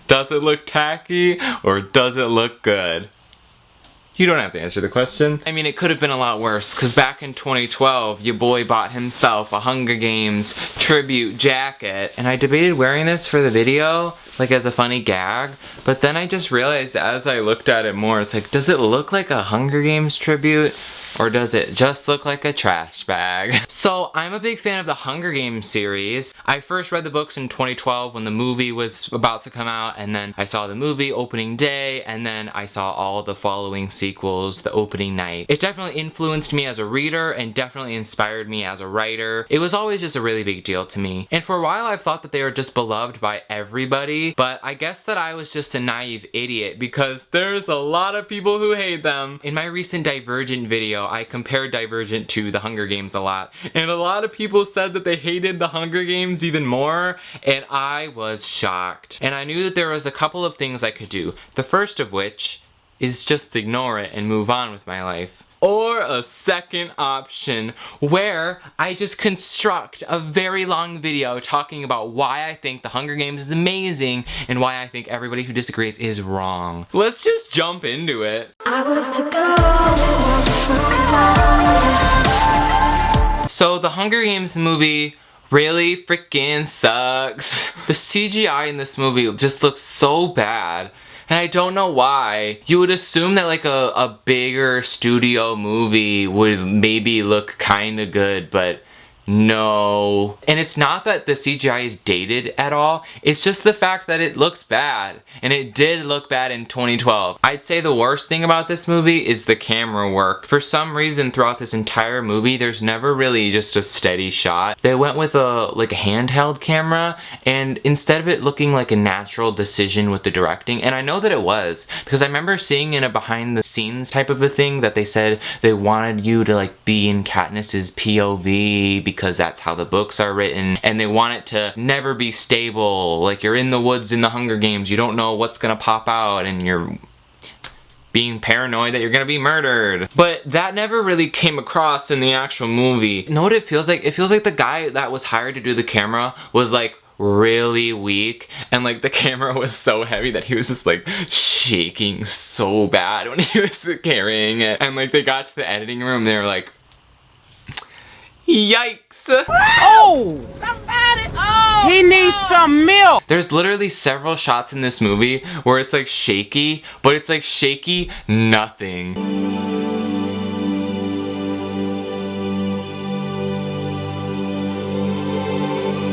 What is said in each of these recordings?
Does it look tacky or does it look good? You don't have to answer the question. I mean, it could have been a lot worse, because back in 2012, your boy bought himself a Hunger Games tribute jacket, and I debated wearing this for the video, like as a funny gag, but then I just realized as I looked at it more, it's like, does it look like a Hunger Games tribute? Or does it just look like a trash bag? So I'm a big fan of the Hunger Games series. I first read the books in 2012 when the movie was about to come out, and then I saw the movie opening day, and then I saw all the following sequels the opening night. It definitely influenced me as a reader and definitely inspired me as a writer. It was always just a really big deal to me. And for a while I've thought that they were just beloved by everybody, but I guess that I was just a naive idiot because there's a lot of people who hate them. In my recent Divergent video, I compared Divergent to the Hunger Games a lot, and a lot of people said that they hated the Hunger Games even more, and I was shocked. And I knew that there was a couple of things I could do. The first of which is just ignore it and move on with my life. Or a second option where I just construct a very long video talking about why I think the Hunger Games is amazing and why I think everybody who disagrees is wrong. Let's just jump into it. I was the girl. So the Hunger Games movie really freaking sucks. The CGI in this movie just looks so bad. And I don't know why. You would assume that like a bigger studio movie would maybe look kinda good, but no. And it's not that the CGI is dated at all, it's just the fact that it looks bad. And it did look bad in 2012. I'd say the worst thing about this movie is the camera work. For some reason throughout this entire movie, there's never really just a steady shot. They went with a handheld camera, and instead of it looking like a natural decision with the directing, and I know that it was, because I remember seeing in a behind the scenes type of a thing that they said they wanted you to like be in Katniss's POV because that's how the books are written, and they want it to never be stable, like you're in the woods in the Hunger Games, you don't know what's gonna pop out, and you're being paranoid that you're gonna be murdered. But that never really came across in the actual movie. You know what it feels like? It feels like the guy that was hired to do the camera was like really weak, and like the camera was so heavy that he was just like shaking so bad when he was carrying it. And like they got to the editing room, they were like, yikes! Oh! Somebody! Oh! He needs some milk! There's literally several shots in this movie where it's like shaky, but it's like shaky nothing.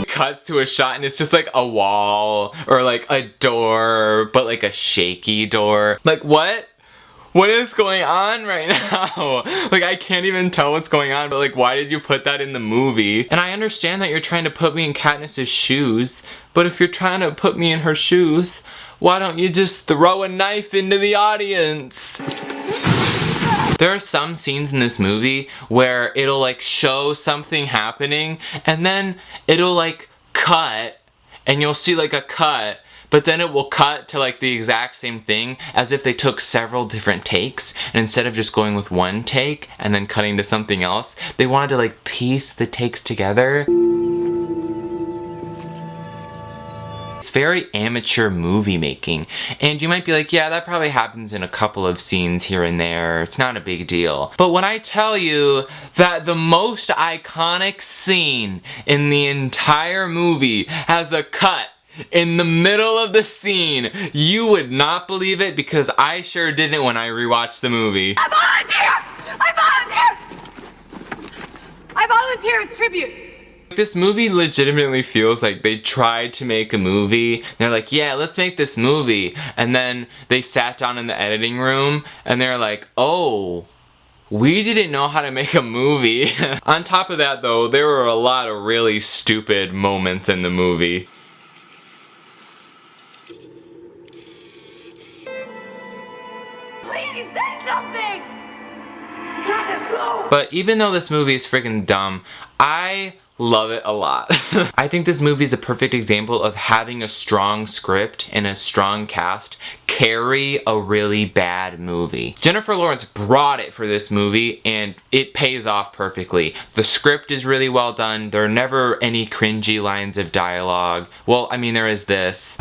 It cuts to a shot and it's just like a wall or like a door, but like a shaky door. Like what? What is going on right now? Like I can't even tell what's going on, but like why did you put that in the movie? And I understand that you're trying to put me in Katniss's shoes, but if you're trying to put me in her shoes, why don't you just throw a knife into the audience? There are some scenes in this movie where it'll like show something happening and then it'll like cut and you'll see like a cut, but then it will cut to like the exact same thing as if they took several different takes, and instead of just going with one take and then cutting to something else, they wanted to like piece the takes together. It's very amateur movie making, and you might be like, yeah, that probably happens in a couple of scenes here and there, it's not a big deal. But when I tell you that the most iconic scene in the entire movie has a cut in the middle of the scene, you would not believe it, because I sure didn't when I rewatched the movie. I volunteer as tribute. This movie legitimately feels like they tried to make a movie. They're like, yeah, let's make this movie. And then they sat down in the editing room and they're like, oh, we didn't know how to make a movie. On top of that though, there were a lot of really stupid moments in the movie. Please say something! But even though this movie is freaking dumb, I love it a lot. I think this movie is a perfect example of having a strong script and a strong cast carry a really bad movie. Jennifer Lawrence brought it for this movie, and it pays off perfectly. The script is really well done. There are never any cringy lines of dialogue. Well, I mean, there is this.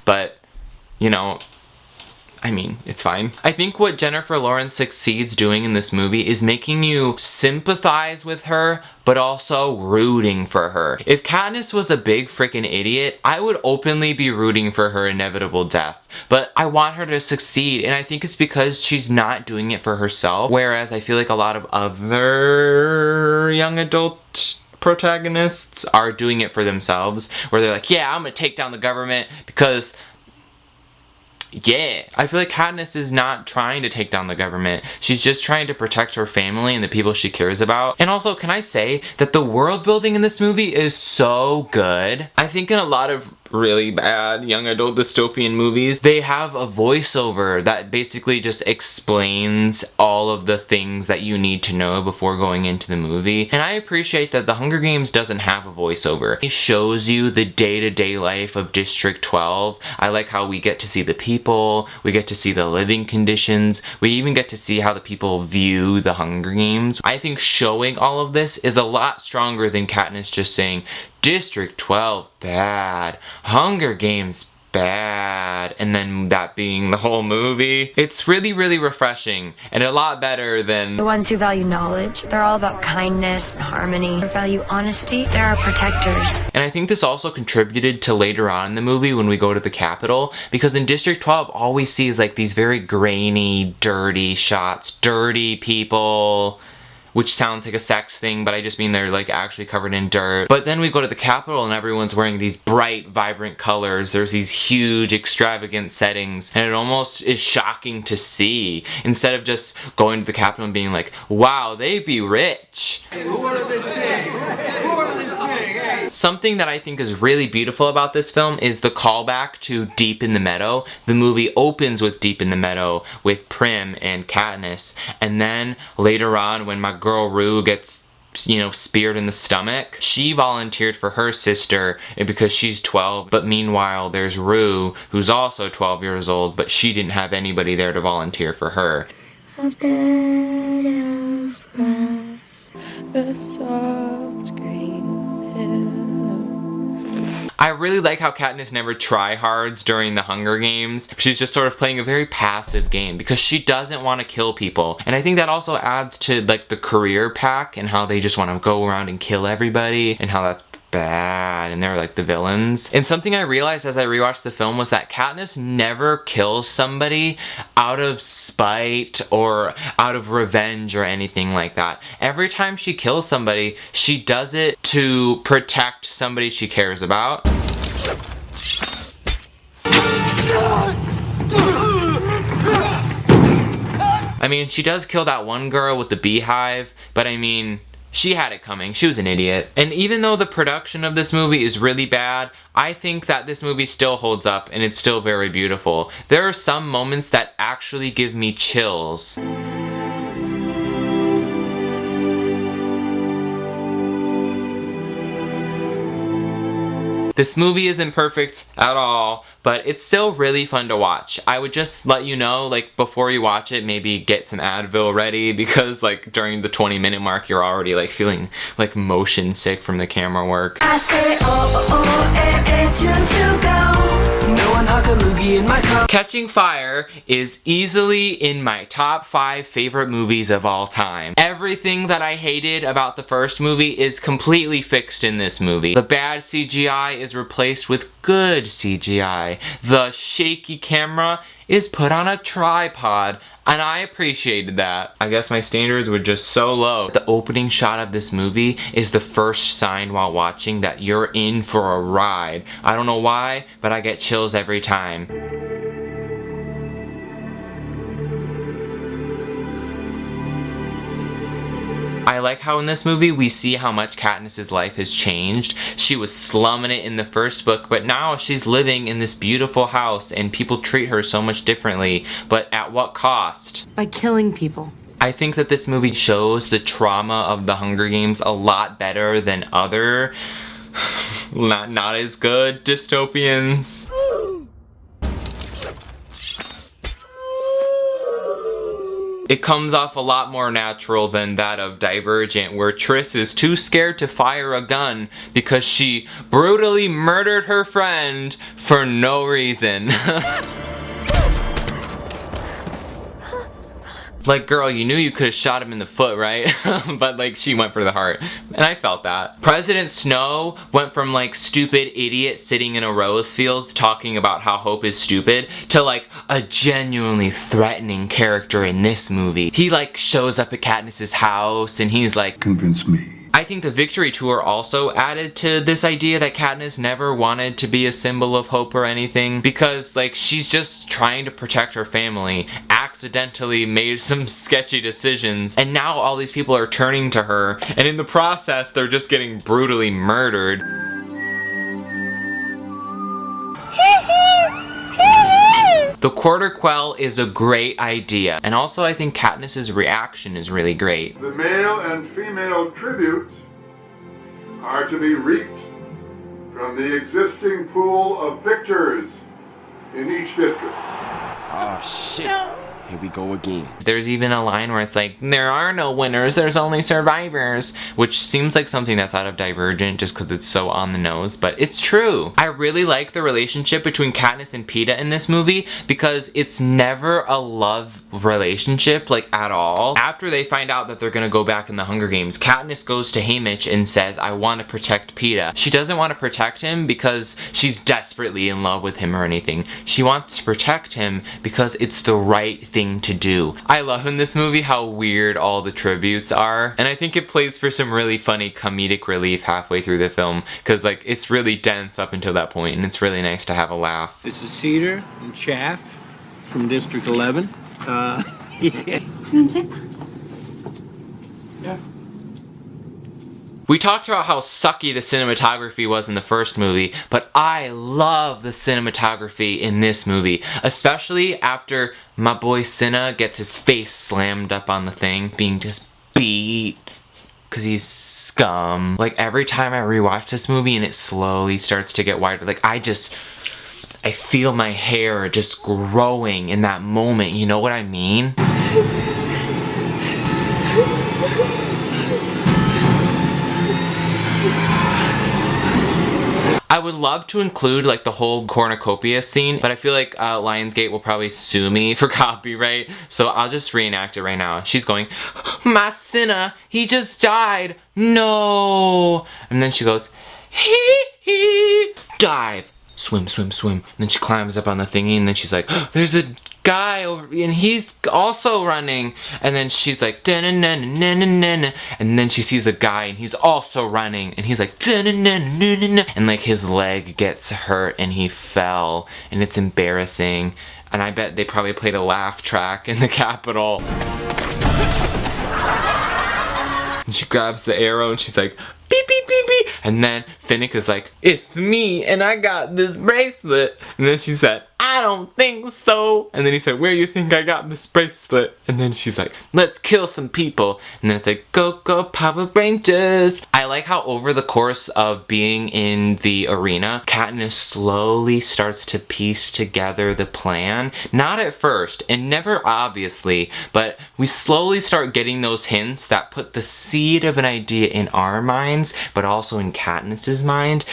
But, you know, I mean, it's fine. I think what Jennifer Lawrence succeeds doing in this movie is making you sympathize with her, but also rooting for her. If Katniss was a big freaking idiot, I would openly be rooting for her inevitable death. But I want her to succeed, and I think it's because she's not doing it for herself, whereas I feel like a lot of other young adult protagonists are doing it for themselves, where they're like, yeah, I'm gonna take down the government because yeah. I feel like Katniss is not trying to take down the government. She's just trying to protect her family and the people she cares about. And also, can I say that the world building in this movie is so good? I think in a lot of really bad young adult dystopian movies, they have a voiceover that basically just explains all of the things that you need to know before going into the movie. And I appreciate that The Hunger Games doesn't have a voiceover. It shows you the day-to-day life of District 12. I like how we get to see the people, we get to see the living conditions, we even get to see how the people view the Hunger Games. I think showing all of this is a lot stronger than Katniss just saying, District 12, bad. Hunger Games, bad. And then that being the whole movie. It's really, really refreshing and a lot better than the ones who value knowledge. They're all about kindness and harmony. They value honesty. They're our protectors. And I think this also contributed to later on in the movie when we go to the Capitol, because in District 12 all we see is like these very grainy, dirty shots, dirty people, which sounds like a sex thing, but I just mean they're like actually covered in dirt. But then we go to the Capitol and everyone's wearing these bright, vibrant colors. There's these huge, extravagant settings, and it almost is shocking to see. Instead of just going to the Capitol and being like, wow, they be rich. Something that I think is really beautiful about this film is the callback to Deep in the Meadow. The movie opens with Deep in the Meadow with Prim and Katniss, and then later on when my girl Rue gets, you know, speared in the stomach, she volunteered for her sister because she's 12, but meanwhile there's Rue, who's also 12 years old, but she didn't have anybody there to volunteer for her. A bed of grass, a soft green hill. I really like how Katniss never tryhards during the Hunger Games. She's just sort of playing a very passive game because she doesn't want to kill people. And I think that also adds to like the career pack and how they just want to go around and kill everybody and how that's bad and they're like the villains. And something I realized as I rewatched the film was that Katniss never kills somebody out of spite or out of revenge or anything like that. Every time she kills somebody, she does it to protect somebody she cares about. I mean, she does kill that one girl with the beehive, but I mean, she had it coming. She was an idiot. And even though the production of this movie is really bad, I think that this movie still holds up and it's still very beautiful. There are some moments that actually give me chills. This movie isn't perfect at all, but it's still really fun to watch. I would just let you know, like, before you watch it, maybe get some Advil ready, because, like, during the 20-minute mark, you're already, like, feeling, like, motion sick from the camera work. I say, to go. No one huck a loogie in my cup. Catching Fire is easily in my top 5 favorite movies of all time. Everything that I hated about the first movie is completely fixed in this movie. The bad CGI is replaced with good CGI. The shaky camera is put on a tripod, and I appreciated that. I guess my standards were just so low. The opening shot of this movie is the first sign while watching that you're in for a ride. I don't know why, but I get chills every time. I like how in this movie we see how much Katniss's life has changed. She was slumming it in the first book, but now she's living in this beautiful house and people treat her so much differently, but at what cost? By killing people. I think that this movie shows the trauma of the Hunger Games a lot better than other not as good dystopians. It comes off a lot more natural than that of Divergent, where Triss is too scared to fire a gun because she brutally murdered her friend for no reason. Like, girl, you knew you could have shot him in the foot, right? But, like, she went for the heart. And I felt that. President Snow went from, like, stupid idiot sitting in a rose field talking about how Hope is stupid to, like, a genuinely threatening character in this movie. He, like, shows up at Katniss's house and he's like, "Convince me." I think the Victory Tour also added to this idea that Katniss never wanted to be a symbol of hope or anything, because like she's just trying to protect her family, accidentally made some sketchy decisions, and now all these people are turning to her, and in the process they're just getting brutally murdered. The Quarter Quell is a great idea, and also I think Katniss's reaction is really great. The male and female tributes are to be reaped from the existing pool of victors in each district. Oh shit. Here we go again. There's even a line where it's like, there are no winners, there's only survivors, which seems like something that's out of Divergent just because it's so on the nose, but it's true. I really like the relationship between Katniss and Peeta in this movie because it's never a love relationship, like at all. After they find out that they're gonna go back in the Hunger Games, Katniss goes to Haymitch and says, I want to protect Peeta. She doesn't want to protect him because she's desperately in love with him or anything. She wants to protect him because it's the right thing to do. I love in this movie how weird all the tributes are, and I think it plays for some really funny comedic relief halfway through the film, because like it's really dense up until that point and it's really nice to have a laugh. This is Cedar and Chaff from District 11. Yeah. Yeah. We talked about how sucky the cinematography was in the first movie, but I love the cinematography in this movie, especially after my boy Cinna gets his face slammed up on the thing, being just beat, because he's scum. Like, every time I rewatch this movie and it slowly starts to get wider, like, I feel my hair just growing in that moment, you know what I mean? I would love to include like the whole cornucopia scene, but I feel like Lionsgate will probably sue me for copyright, so I'll just reenact it right now. She's going, my Cinna, he just died, no! And then she goes, hee, dive, swim, swim, swim. And then she climbs up on the thingy, and then she's like, there's a guy over, and he's also running. And then she's like, da-na-na-na-na-na-na. And then she sees a guy, and he's also running, and he's like, da-na-na-na-na-na. And like his leg gets hurt, and he fell, and it's embarrassing. And I bet they probably played a laugh track in the Capitol. And she grabs the arrow, and she's like, beep, beep, beep, beep. And then Finnick is like, it's me, and I got this bracelet. And then she said, I don't think so. And then he said, where you think I got this bracelet? And then she's like, let's kill some people. And then it's like, go, go, Power Rangers. I like how over the course of being in the arena, Katniss slowly starts to piece together the plan. Not at first, and never obviously, but we slowly start getting those hints that put the seed of an idea in our minds, but also in Katniss's mind.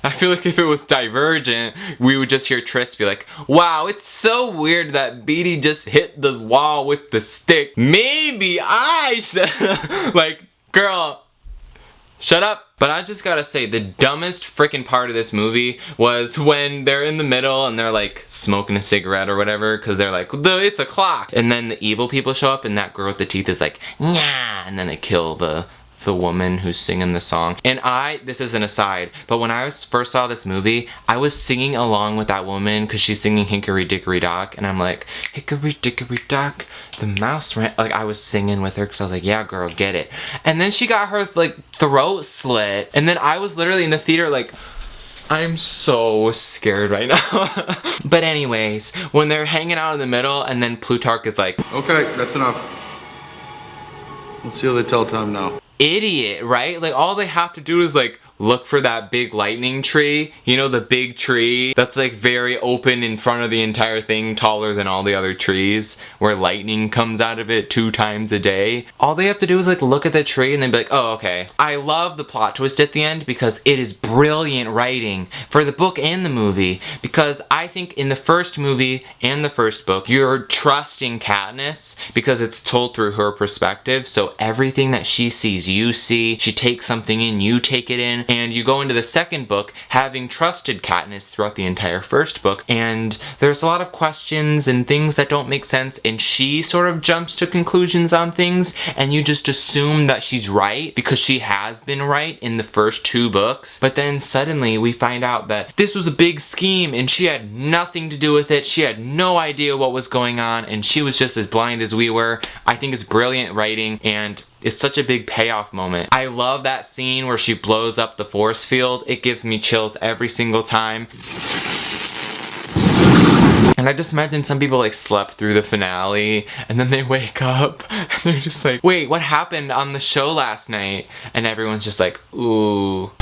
I feel like if it was Divergent, we would just hear Triss be like, wow, it's so weird that Beetee just hit the wall with the stick. Maybe I should. Like, girl, shut up. But I just gotta say, the dumbest freaking part of this movie was when they're in the middle and they're like smoking a cigarette or whatever, because they're like, it's a clock. And then the evil people show up and that girl with the teeth is like, nah, and then they kill the woman who's singing the song. And this is an aside, but when I first saw this movie, I was singing along with that woman because she's singing Hickory Dickory Dock, and I'm like, Hickory Dickory Dock, the mouse ran, like I was singing with her because I was like, yeah girl, get it. And then she got her like throat slit, and then I was literally in the theater like, I'm so scared right now. But anyways, when they're hanging out in the middle and then Plutarch is like, Okay, that's enough. Let's see how they tell time now. idiot, right? Like, all they have to do is, like, look for that big lightning tree. You know, the big tree that's, like, very open in front of the entire thing, taller than all the other trees, where lightning comes out of it 2 times a day. All they have to do is, like, look at the tree and they'd be like, oh, okay. I love the plot twist at the end because it is brilliant writing for the book and the movie, because I think in the first movie and the first book, you're trusting Katniss because it's told through her perspective, so everything that she sees, you see. She takes something in, you take it in. And you go into the second book having trusted Katniss throughout the entire first book, and there's a lot of questions and things that don't make sense, and she sort of jumps to conclusions on things, and you just assume that she's right because she has been right in the first 2 books. But then suddenly we find out that this was a big scheme and she had nothing to do with it. She had no idea what was going on, and she was just as blind as we were. I think it's brilliant writing, and it's such a big payoff moment. I love that scene where she blows up the force field. It gives me chills every single time. And I just imagine some people like slept through the finale and then they wake up and they're just like, wait, what happened on the show last night? And everyone's just like, ooh.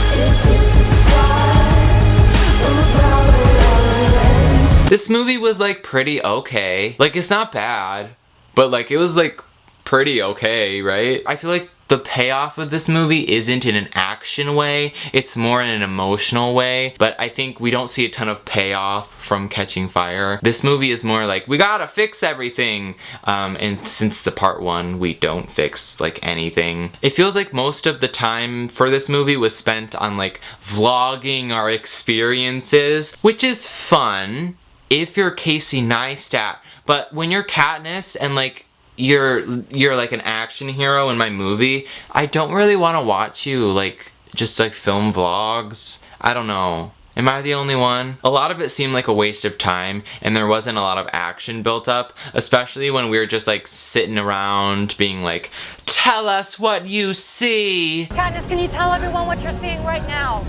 This movie was like pretty okay. Like, it's not bad, but like it was like pretty okay, right? I feel like the payoff of this movie isn't in an action way, it's more in an emotional way, but I think we don't see a ton of payoff from Catching Fire. This movie is more like, we gotta fix everything, and since the part 1, we don't fix like anything. It feels like most of the time for this movie was spent on like vlogging our experiences, which is fun if you're Casey Neistat, but when you're Katniss and like you're like an action hero in my movie, I don't really want to watch you like just like film vlogs. I don't know. Am I the only one? A lot of it seemed like a waste of time, and there wasn't a lot of action built up, especially when we were just like sitting around being like, tell us what you see! Katniss, can you tell everyone what you're seeing right now?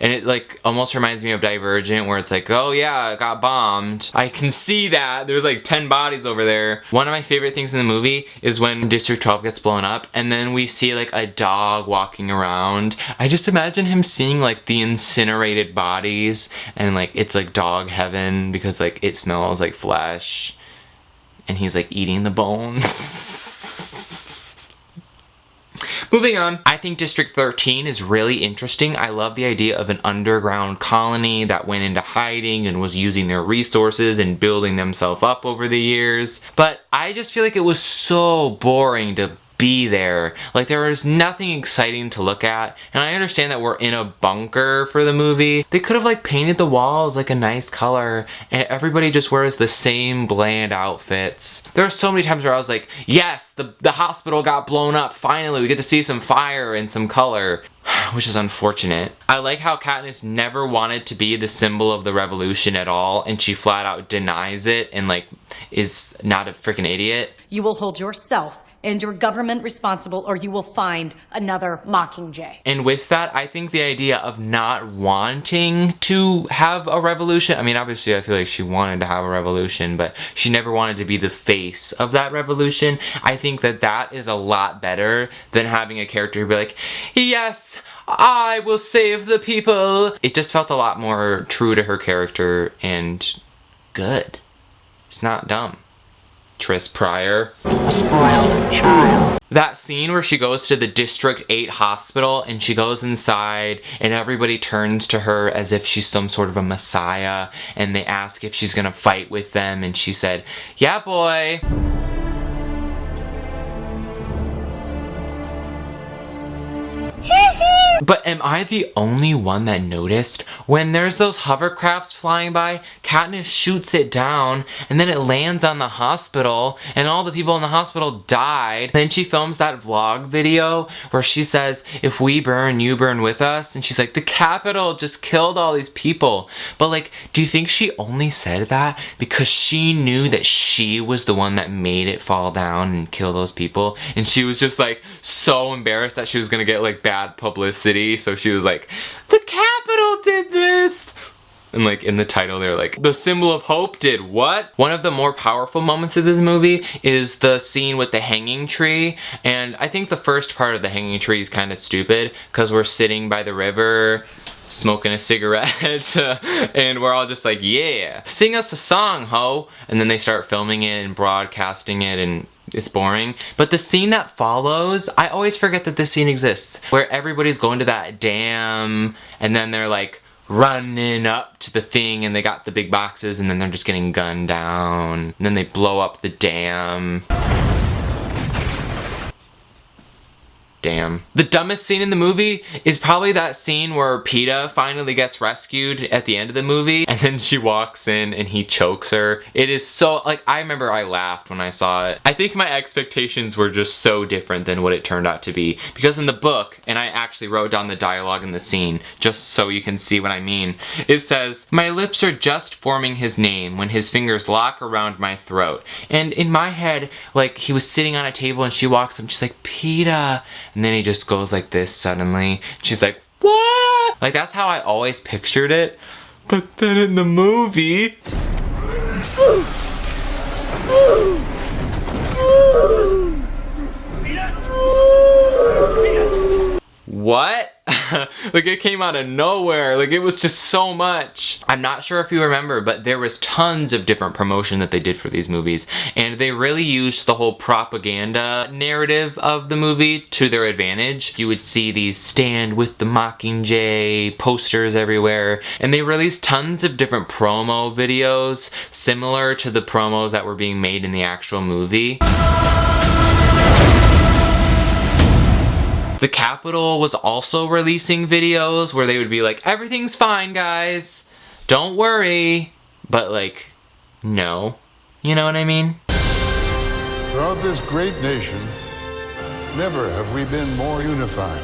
And it like almost reminds me of Divergent, where it's like, oh yeah, it got bombed. I can see that. There's like 10 bodies over there. One of my favorite things in the movie is when District 12 gets blown up and then we see like a dog walking around. I just imagine him seeing like the incinerated bodies and like it's like dog heaven because like it smells like flesh and he's like eating the bones. Moving on, I think District 13 is really interesting. I love the idea of an underground colony that went into hiding and was using their resources and building themselves up over the years. But I just feel like it was so boring to be there. Like, there was nothing exciting to look at, and I understand that we're in a bunker for the movie. They could have like painted the walls like a nice color and everybody just wears the same bland outfits. There are so many times where I was like, yes, the hospital got blown up, finally we get to see some fire and some color, which is unfortunate. I like how Katniss never wanted to be the symbol of the revolution at all, and she flat out denies it and like is not a freaking idiot. You will hold yourself and your government responsible, or you will find another Mockingjay. And with that, I think the idea of not wanting to have a revolution, I mean, obviously I feel like she wanted to have a revolution, but she never wanted to be the face of that revolution. I think that that is a lot better than having a character be like, yes, I will save the people. It just felt a lot more true to her character and good. It's not dumb. Tris Pryor. A spoiled child. That scene where she goes to the District 8 hospital and she goes inside and everybody turns to her as if she's some sort of a messiah, and they ask if she's gonna fight with them and she said, yeah boy. But am I the only one that noticed when there's those hovercrafts flying by, Katniss shoots it down and then it lands on the hospital and all the people in the hospital died. Then she films that vlog video where she says, if we burn, you burn with us. And she's like, the Capitol just killed all these people. But like, do you think she only said that because she knew that she was the one that made it fall down and kill those people? And she was just like so embarrassed that she was gonna get like bad publicity. So she was like, the Capitol did this. And like in the title they're like, the symbol of hope did what? One of the more powerful moments of this movie is the scene with the hanging tree. And I think the first part of the hanging tree is kind of stupid because we're sitting by the river smoking a cigarette and we're all just like, yeah, sing us a song, ho. And then they start filming it and broadcasting it and it's boring. But the scene that follows, I always forget that this scene exists, where everybody's going to that dam and then they're like running up to the thing and they got the big boxes and then they're just getting gunned down and then they blow up the dam. Damn. The dumbest scene in the movie is probably that scene where PETA finally gets rescued at the end of the movie and then she walks in and he chokes her. It is so, like, I remember I laughed when I saw it. I think my expectations were just so different than what it turned out to be. Because in the book, and I actually wrote down the dialogue in the scene, just so you can see what I mean, it says, "My lips are just forming his name when his fingers lock around my throat." And in my head, like, he was sitting on a table and she walks up and she's like, "PETA." And then he just goes like this suddenly. She's like, "What?" Like, that's how I always pictured it. But then in the movie... What? Like, it came out of nowhere. Like, it was just so much. I'm not sure if you remember, but there was tons of different promotion that they did for these movies, and they really used the whole propaganda narrative of the movie to their advantage. You would see these Stand with the Mockingjay posters everywhere, and they released tons of different promo videos similar to the promos that were being made in the actual movie. The Capitol was also releasing videos where they would be like, "Everything's fine, guys. Don't worry." But like, no. You know what I mean? Throughout this great nation, never have we been more unified.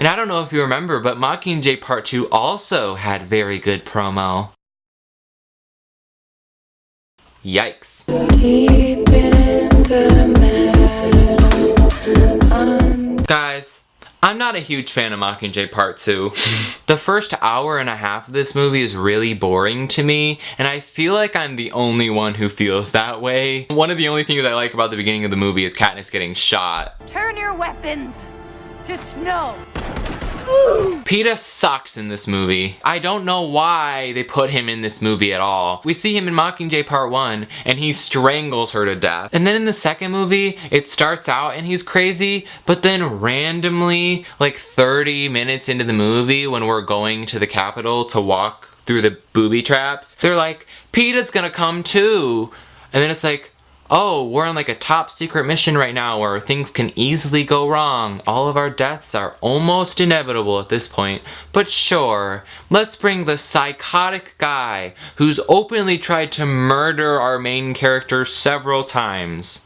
And I don't know if you remember, but Mockingjay Part 2 also had very good promo. Yikes. Deep in the meadow, guys, I'm not a huge fan of Mockingjay Part 2. The first hour and a half of this movie is really boring to me, and I feel like I'm the only one who feels that way. One of the only things I like about the beginning of the movie is Katniss getting shot. Turn your weapons to snow. PETA sucks in this movie. I don't know why they put him in this movie at all. We see him in Mockingjay Part 1 and he strangles her to death. And then in the second movie, it starts out and he's crazy, but then randomly, like 30 minutes into the movie when we're going to the Capitol to walk through the booby traps, they're like, "PETA's gonna come too." And then it's like, "Oh, we're on like a top secret mission right now where things can easily go wrong. All of our deaths are almost inevitable at this point. But sure, let's bring the psychotic guy who's openly tried to murder our main character several times."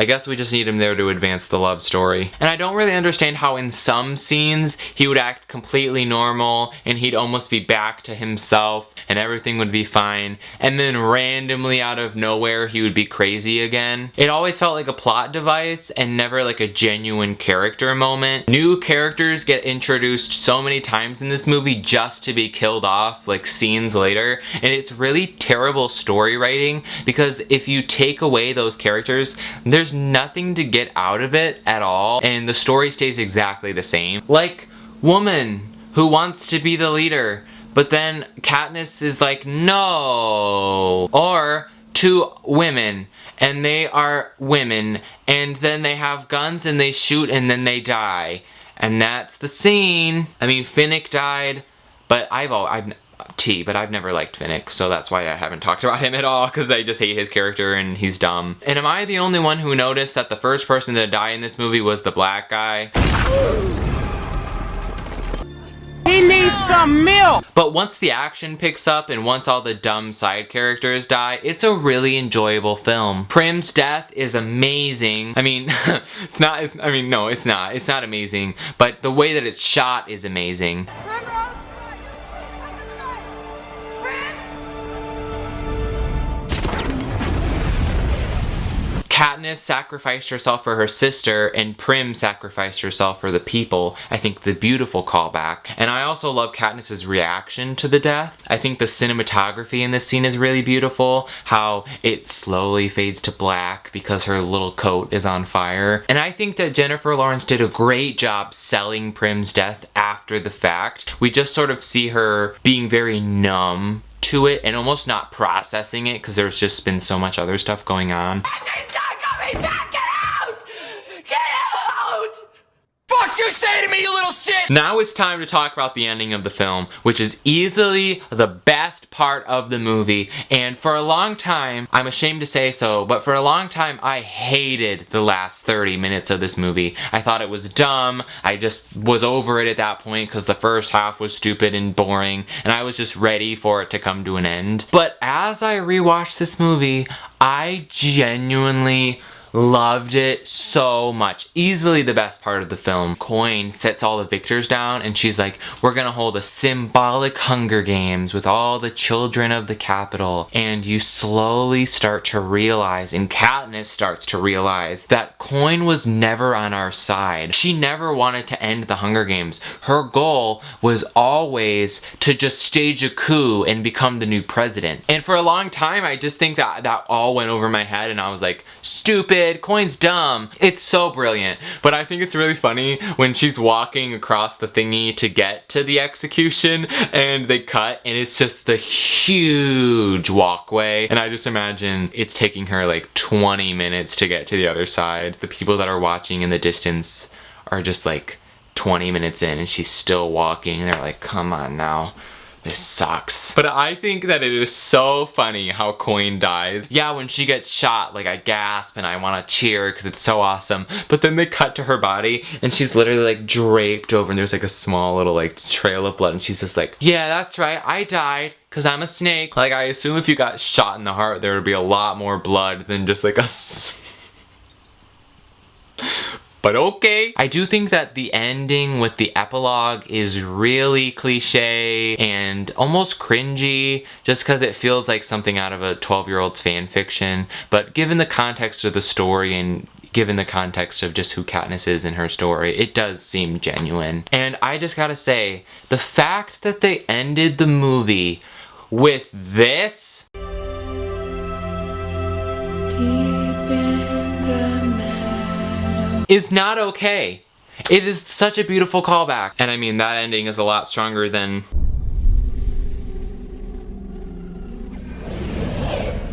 I guess we just need him there to advance the love story. And I don't really understand how in some scenes he would act completely normal and he'd almost be back to himself and everything would be fine, and then randomly out of nowhere he would be crazy again. It always felt like a plot device and never like a genuine character moment. New characters get introduced so many times in this movie just to be killed off like scenes later, and it's really terrible story writing because if you take away those characters, there's nothing to get out of it at all, and the story stays exactly the same. Like, woman who wants to be the leader, but then Katniss is like, "No." Or two women, and they are women, and then they have guns and they shoot and then they die. And that's the scene. I mean, Finnick died, but I've never liked Finnick, so that's why I haven't talked about him at all, because I just hate his character and he's dumb. And am I the only one who noticed that the first person to die in this movie was the black guy? He needs some milk. But once the action picks up and once all the dumb side characters die, it's a really enjoyable film. Prim's death is amazing. I mean, it's not amazing, but the way that it's shot is amazing. Katniss sacrificed herself for her sister and Prim sacrificed herself for the people, I think the beautiful callback. And I also love Katniss's reaction to the death. I think the cinematography in this scene is really beautiful, how it slowly fades to black because her little coat is on fire. And I think that Jennifer Lawrence did a great job selling Prim's death after the fact. We just sort of see her being very numb to it and almost not processing it because there's just been so much other stuff going on. She's not coming back! Get out! Get out! Fuck you say to me, you little shit! Now it's time to talk about the ending of the film, which is easily the best part of the movie. And for a long time, I'm ashamed to say so, but for a long time I hated the last 30 minutes of this movie. I thought it was dumb. I just was over it at that point because the first half was stupid and boring, and I was just ready for it to come to an end. But as I rewatched this movie, I genuinely loved it so much. Easily the best part of the film. Coin sets all the victors down and she's like, we're gonna hold a symbolic Hunger Games with all the children of the capital. And you slowly start to realize, and Katniss starts to realize, that Coin was never on our side. She never wanted to end the Hunger Games. Her goal was always to just stage a coup and become the new president. And for a long time I just think that all went over my head and I was like, stupid, Coin's dumb. It's so brilliant. But I think it's really funny when she's walking across the thingy to get to the execution and they cut and it's just the huge walkway. And I just imagine it's taking her like 20 minutes to get to the other side. The people that are watching in the distance are just like 20 minutes in and she's still walking. They're like, come on now. This sucks. But I think that it is so funny how Coin dies. Yeah, when she gets shot, like I gasp and I want to cheer because it's so awesome. But then they cut to her body and she's literally like draped over and there's like a small little like trail of blood and she's just like, yeah, that's right, I died because I'm a snake. Like I assume if you got shot in the heart there would be a lot more blood than just like a... But okay. I do think that the ending with the epilogue is really cliche and almost cringy just because it feels like something out of a 12-year-old's fan fiction. But given the context of the story and given the context of just who Katniss is in her story, it does seem genuine. And I just gotta say, the fact that they ended the movie with this... is not okay. It is such a beautiful callback. And I mean, that ending is a lot stronger than...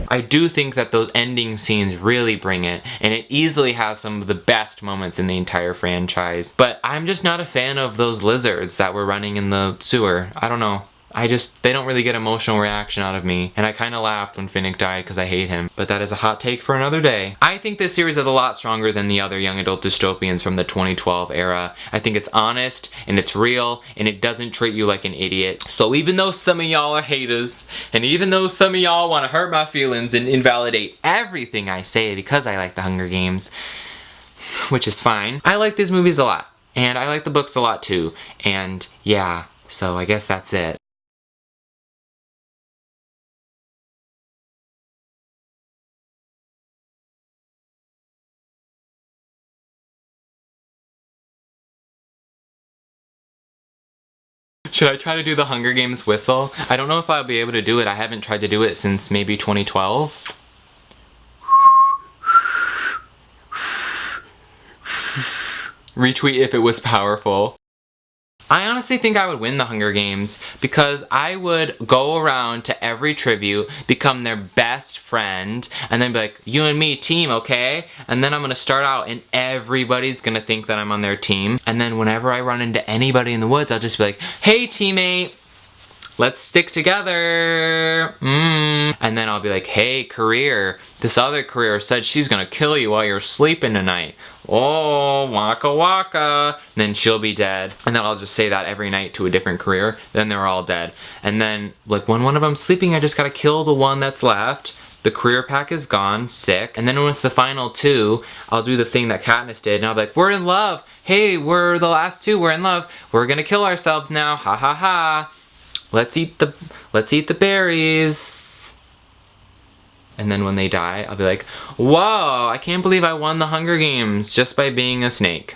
I do think that those ending scenes really bring it, and it easily has some of the best moments in the entire franchise. But I'm just not a fan of those lizards that were running in the sewer. I don't know. They don't really get emotional reaction out of me. And I kind of laughed when Finnick died because I hate him. But that is a hot take for another day. I think this series is a lot stronger than the other young adult dystopians from the 2012 era. I think it's honest, and it's real, and it doesn't treat you like an idiot. So even though some of y'all are haters, and even though some of y'all want to hurt my feelings and invalidate everything I say because I like the Hunger Games, which is fine, I like these movies a lot. And I like the books a lot too. And yeah, so I guess that's it. Should I try to do the Hunger Games whistle? I don't know if I'll be able to do it. I haven't tried to do it since maybe 2012. Retweet if it was powerful. I honestly think I would win the Hunger Games because I would go around to every tribute, become their best friend, and then be like, you and me team, okay? And then I'm gonna start out and everybody's gonna think that I'm on their team. And then whenever I run into anybody in the woods, I'll just be like, hey teammate, let's stick together. And then I'll be like, hey career, this other career said she's gonna kill you while you're sleeping tonight. Oh, waka waka. Then she'll be dead. And then I'll just say that every night to a different career. Then they're all dead. And then, like, when one of them's sleeping, I just gotta kill the one that's left. The career pack is gone, sick. And then when it's the final two, I'll do the thing that Katniss did, and I'll be like, we're in love. Hey, we're the last two, we're in love. We're gonna kill ourselves now, ha ha ha. Let's eat the berries. And then when they die, I'll be like, whoa, I can't believe I won the Hunger Games just by being a snake.